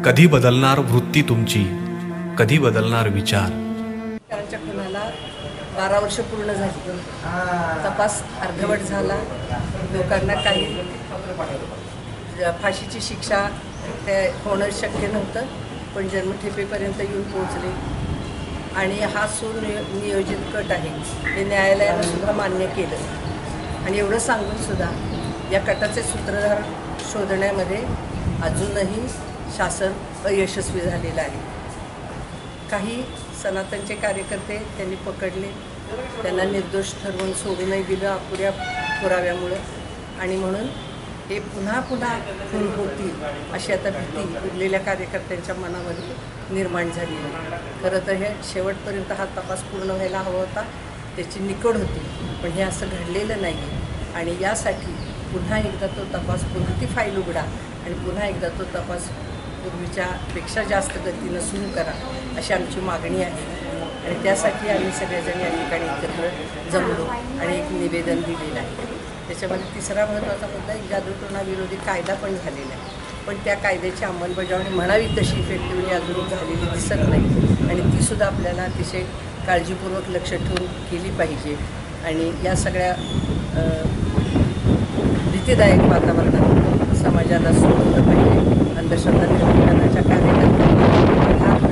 कधी बदलणार वृत्ती तुमची, कधी बदलणार विचार? त्यांच्या खुनाला 12 वर्ष पूर्ण झाली. तपास अर्धवट झाला. लोकांना काही फाशीची शिक्षा ते होणं शक्य नव्हतं, पण जन्मठेपेपर्यंत येऊन पोहोचले. आणि हा सुनियोजित कट आहे हे न्यायालयानं सुद्धा मान्य केलं. आणि एवढं सांगून सुद्धा या कटाचे सूत्रधार शोधण्यामध्ये अजूनही शासन अयशस्वी झालेलं आहे. काही सनातनचे कार्यकर्ते त्यांनी पकडले, त्यांना निर्दोष ठरवून सोडूनही दिलं अपुऱ्या पुराव्यामुळं. आणि म्हणून हे पुन्हा पुन्हा खून होतील अशी आता भीती उरलेल्या कार्यकर्त्यांच्या मनामध्ये निर्माण झाली आहे. खरं तर हे शेवटपर्यंत हा तपास पूर्ण व्हायला हवा होता, त्याची निकड होती, पण हे असं घडलेलं नाही आहे. आणि यासाठी पुन्हा एकदा तो तपास ती फाईल उघडा आणि पुन्हा एकदा तो तपास पूर्वीच्या पेक्षा जास्त गतीनं सुरू करा अशी आमची मागणी आहे. आणि त्यासाठी आम्ही सगळेजण या ठिकाणी एकत्र जमलो आणि एक निवेदन दिलेलं आहे. त्याच्यामध्ये तिसरा महत्त्वाचा मुद्दा एक जादूटोणाविरोधी कायदा पण झालेला आहे, पण त्या कायद्याची अंमलबजावणी म्हणावी तशी इफेक्टिव्हली अजून झालेली दिसत नाही. आणि तीसुद्धा आपल्याला अतिशय काळजीपूर्वक लक्ष ठेवून केली पाहिजे. आणि या सगळ्या भीतीदायक वातावरणात समाजाला सोडलं पाहिजे. अंधश्रद्धा निर्मूलनाच्या कार्यक्रमात